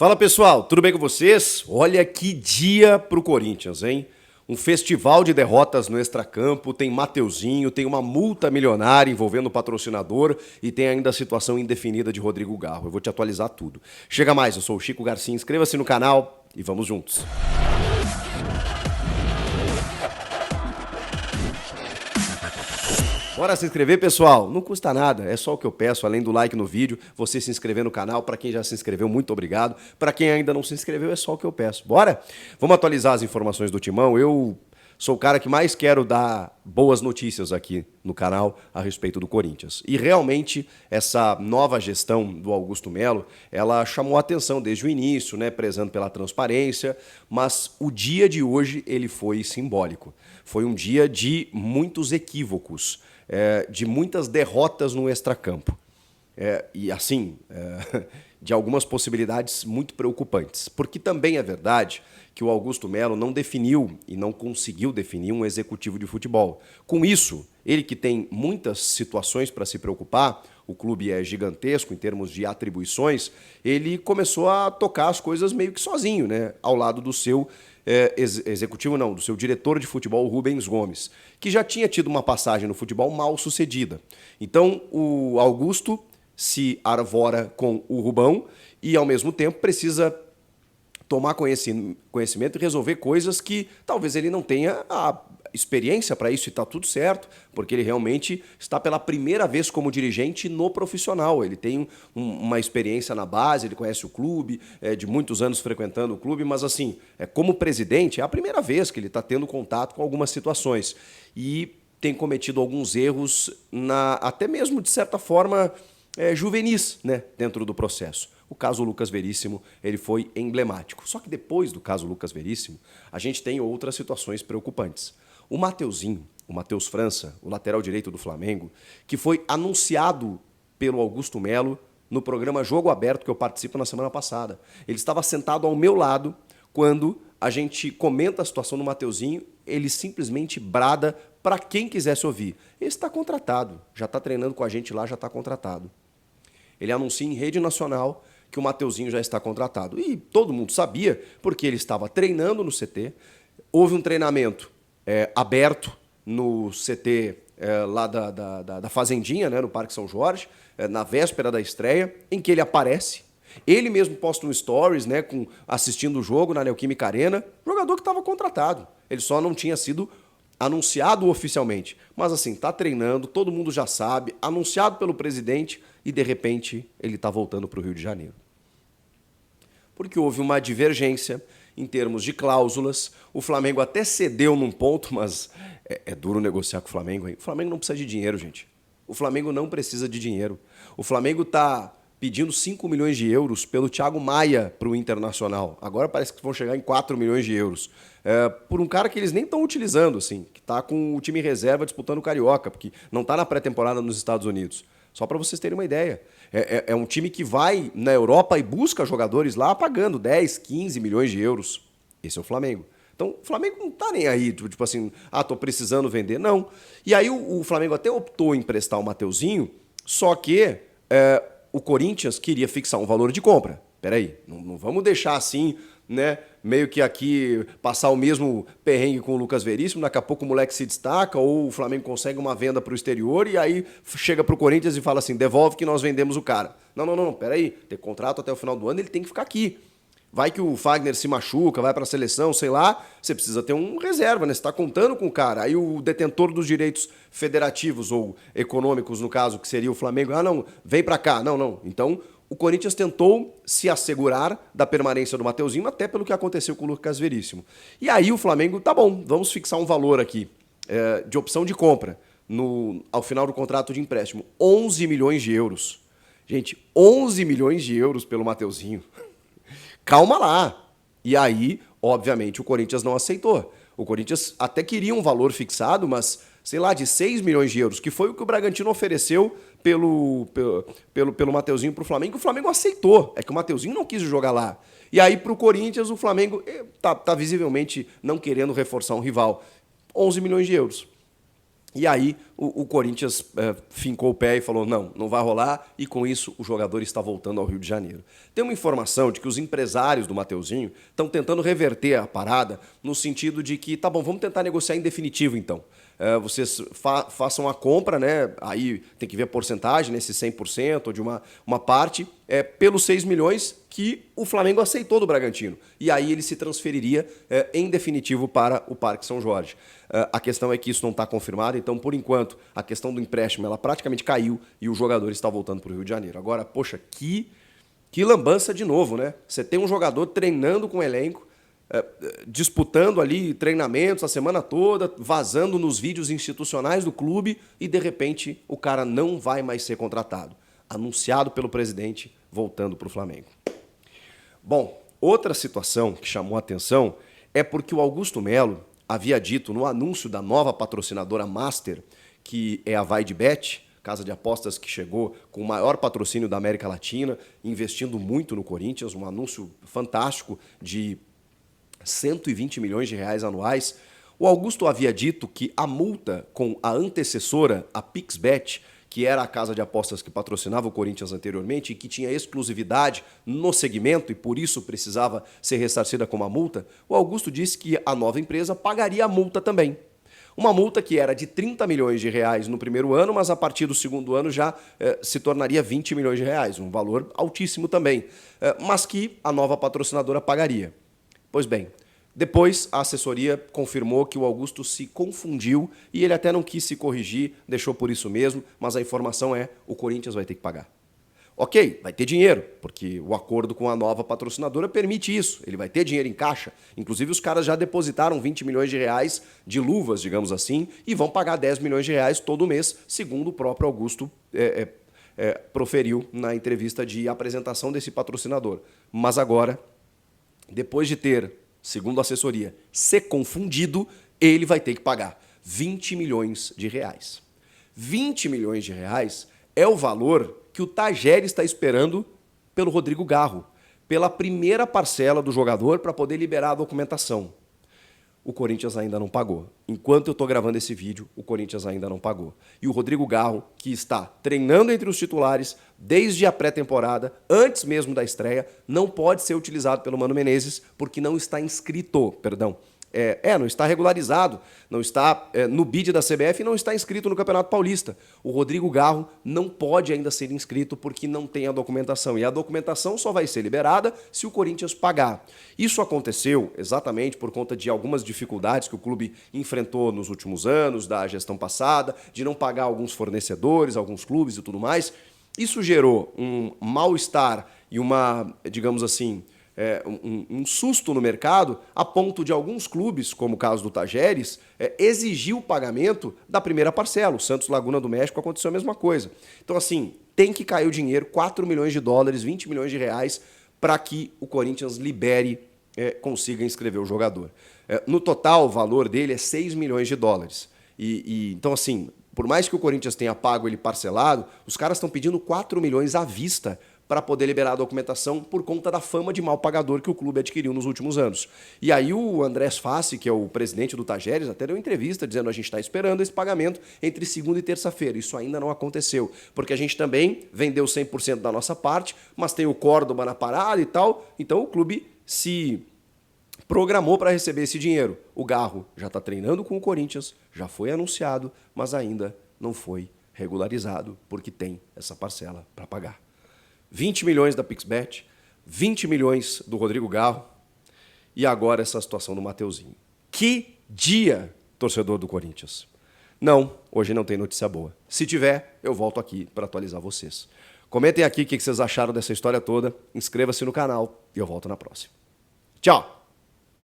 Fala pessoal, tudo bem com vocês? Olha que dia pro Corinthians, hein? Um festival de derrotas no extracampo, tem Mateuzinho, tem uma multa milionária envolvendo o patrocinador e tem ainda a situação indefinida de Rodrigo Garro. Eu vou te atualizar tudo. Chega mais, eu sou o Chico Garcia, inscreva-se no canal e vamos juntos. Bora se inscrever, pessoal? Não custa nada, é só o que eu peço, além do like no vídeo, você se inscrever no canal. Para quem já se inscreveu, muito obrigado. Para quem ainda não se inscreveu, é só o que eu peço. Bora? Vamos atualizar as informações do Timão. Eu sou o cara que mais quero dar boas notícias aqui no canal a respeito do Corinthians. E realmente essa nova gestão do Augusto Melo, ela chamou a atenção desde o início, né, prezando pela transparência, mas o dia de hoje ele foi simbólico. Foi um dia de muitos equívocos, de muitas derrotas no extracampo. E assim, de algumas possibilidades muito preocupantes. Porque também é verdade que o Augusto Melo não definiu e não conseguiu definir um executivo de futebol. Com isso, ele que tem muitas situações para se preocupar, o clube é gigantesco em termos de atribuições, ele começou a tocar as coisas meio que sozinho, né? Ao lado do seu executivo não, do seu diretor de futebol, Rubens Gomes, que já tinha tido uma passagem no futebol mal sucedida. Então, o Augusto se arvora com o Rubão e, ao mesmo tempo, precisa tomar conhecimento e resolver coisas que talvez ele não tenha a experiência para isso e está tudo certo, porque ele realmente está pela primeira vez como dirigente no profissional. Ele tem uma experiência na base, ele conhece o clube, de muitos anos frequentando o clube, mas assim, como presidente, é a primeira vez que ele está tendo contato com algumas situações e tem cometido alguns erros, até mesmo de certa forma, juvenis, né, dentro do processo. O caso Lucas Veríssimo, ele foi emblemático. Só que depois do caso Lucas Veríssimo, a gente tem outras situações preocupantes. O Mateuzinho, o Matheus França, o lateral direito do Flamengo, que foi anunciado pelo Augusto Melo no programa Jogo Aberto que eu participo na semana passada. Ele estava sentado ao meu lado quando a gente comenta a situação do Mateuzinho, ele simplesmente brada para quem quisesse ouvir. Esse está contratado, já está treinando com a gente lá, já está contratado. Ele anuncia em rede nacional que o Mateuzinho já está contratado. E todo mundo sabia, porque ele estava treinando no CT, houve um treinamento aberto no CT lá da Fazendinha, né, no Parque São Jorge, na véspera da estreia, em que ele aparece. Ele mesmo posta um stories, né, assistindo o jogo na Neoquímica Arena, jogador que estava contratado. Ele só não tinha sido anunciado oficialmente. Mas assim, está treinando, todo mundo já sabe, anunciado pelo presidente e de repente ele está voltando para o Rio de Janeiro. Porque houve uma divergência em termos de cláusulas, o Flamengo até cedeu num ponto, mas é duro negociar com o Flamengo, hein? O Flamengo não precisa de dinheiro, gente. O Flamengo não precisa de dinheiro. O Flamengo está pedindo 5 milhões de euros pelo Thiago Maia para o Internacional. Agora parece que vão chegar em 4 milhões de euros. Por um cara que eles nem estão utilizando, assim, que está com o time reserva disputando o Carioca, porque não está na pré-temporada nos Estados Unidos. Só para vocês terem uma ideia. É um time que vai na Europa e busca jogadores lá pagando 10, 15 milhões de euros. Esse é o Flamengo. Então, o Flamengo não tá nem aí, tipo assim, tô precisando vender. Não. E aí o Flamengo até optou em emprestar o Mateuzinho, só que o Corinthians queria fixar um valor de compra. Peraí, não vamos deixar assim, né, meio que aqui passar o mesmo perrengue com o Lucas Veríssimo, daqui a pouco o moleque se destaca ou o Flamengo consegue uma venda para o exterior e aí chega para o Corinthians e fala assim, devolve que nós vendemos o cara. Não, peraí, tem contrato até o final do ano, ele tem que ficar aqui. Vai que o Fagner se machuca, vai para a seleção, sei lá, você precisa ter um reserva, né? Você está contando com o cara. Aí o detentor dos direitos federativos ou econômicos, no caso, que seria o Flamengo, não, vem para cá. Não. Então, o Corinthians tentou se assegurar da permanência do Mateuzinho, até pelo que aconteceu com o Lucas Veríssimo. E aí o Flamengo, tá bom, vamos fixar um valor aqui de opção de compra ao final do contrato de empréstimo. 11 milhões de euros. Gente, 11 milhões de euros pelo Mateuzinho. Calma lá. E aí, obviamente, o Corinthians não aceitou. O Corinthians até queria um valor fixado, mas, sei lá, de 6 milhões de euros, que foi o que o Bragantino ofereceu pelo Mateuzinho para o Flamengo. O Flamengo aceitou. É que o Mateuzinho não quis jogar lá. E aí, para o Corinthians, o Flamengo tá visivelmente não querendo reforçar um rival. 11 milhões de euros. E aí o Corinthians fincou o pé e falou, não vai rolar, e com isso o jogador está voltando ao Rio de Janeiro. Tem uma informação de que os empresários do Mateuzinho estão tentando reverter a parada no sentido de que, tá bom, vamos tentar negociar em definitivo então. Vocês façam a compra, né? Aí tem que ver a porcentagem, nesse 100% ou de uma parte, pelos 6 milhões que o Flamengo aceitou do Bragantino. E aí ele se transferiria em definitivo para o Parque São Jorge. A questão é que isso não está confirmado, então, por enquanto, a questão do empréstimo ela praticamente caiu e o jogador está voltando para o Rio de Janeiro. Agora, poxa, que lambança de novo, né? Você tem um jogador treinando com o elenco, disputando ali treinamentos a semana toda, vazando nos vídeos institucionais do clube e, de repente, o cara não vai mais ser contratado. Anunciado pelo presidente, voltando para o Flamengo. Bom, outra situação que chamou a atenção é porque o Augusto Melo havia dito no anúncio da nova patrocinadora Master, que é a VaideBet, casa de apostas que chegou com o maior patrocínio da América Latina, investindo muito no Corinthians, um anúncio fantástico de 120 milhões de reais anuais. O Augusto havia dito que a multa com a antecessora, a PixBet, que era a casa de apostas que patrocinava o Corinthians anteriormente e que tinha exclusividade no segmento e por isso precisava ser ressarcida com uma multa, o Augusto disse que a nova empresa pagaria a multa também. Uma multa que era de 30 milhões de reais no primeiro ano, mas a partir do segundo ano já se tornaria 20 milhões de reais, um valor altíssimo também, mas que a nova patrocinadora pagaria. Pois bem, depois a assessoria confirmou que o Augusto se confundiu e ele até não quis se corrigir, deixou por isso mesmo, mas a informação é o Corinthians vai ter que pagar. Ok, vai ter dinheiro, porque o acordo com a nova patrocinadora permite isso, ele vai ter dinheiro em caixa. Inclusive os caras já depositaram 20 milhões de reais de luvas, digamos assim, e vão pagar 10 milhões de reais todo mês, segundo o próprio Augusto proferiu na entrevista de apresentação desse patrocinador. Mas agora, depois de ter, segundo a assessoria, ser confundido, ele vai ter que pagar 20 milhões de reais. 20 milhões de reais é o valor que o Tagere está esperando pelo Rodrigo Garro, pela primeira parcela do jogador para poder liberar a documentação. O Corinthians ainda não pagou. Enquanto eu estou gravando esse vídeo, o Corinthians ainda não pagou. E o Rodrigo Garro, que está treinando entre os titulares desde a pré-temporada, antes mesmo da estreia, não pode ser utilizado pelo Mano Menezes porque não está inscrito, não está regularizado, não está no bid da CBF e não está inscrito no Campeonato Paulista. O Rodrigo Garro não pode ainda ser inscrito porque não tem a documentação. E a documentação só vai ser liberada se o Corinthians pagar. Isso aconteceu exatamente por conta de algumas dificuldades que o clube enfrentou nos últimos anos, da gestão passada, de não pagar alguns fornecedores, alguns clubes e tudo mais. Isso gerou um mal-estar e uma, digamos assim, um susto no mercado, a ponto de alguns clubes, como o caso do Tajeres, exigir o pagamento da primeira parcela. O Santos Laguna do México aconteceu a mesma coisa. Então, assim, tem que cair o dinheiro, 4 milhões de dólares, 20 milhões de reais, para que o Corinthians libere, consiga inscrever o jogador. No total, o valor dele é 6 milhões de dólares. Então, assim, por mais que o Corinthians tenha pago ele parcelado, os caras estão pedindo 4 milhões à vista para poder liberar a documentação por conta da fama de mal pagador que o clube adquiriu nos últimos anos. E aí o Andrés Fassi, que é o presidente do Tajeres, até deu entrevista dizendo a gente está esperando esse pagamento entre segunda e terça-feira. Isso ainda não aconteceu, porque a gente também vendeu 100% da nossa parte, mas tem o Córdoba na parada e tal, então o clube se programou para receber esse dinheiro. O Garro já está treinando com o Corinthians, já foi anunciado, mas ainda não foi regularizado, porque tem essa parcela para pagar. 20 milhões da PixBet, 20 milhões do Rodrigo Garro e agora essa situação do Mateuzinho. Que dia, torcedor do Corinthians! Não, hoje não tem notícia boa. Se tiver, eu volto aqui para atualizar vocês. Comentem aqui o que vocês acharam dessa história toda, inscreva-se no canal e eu volto na próxima. Tchau!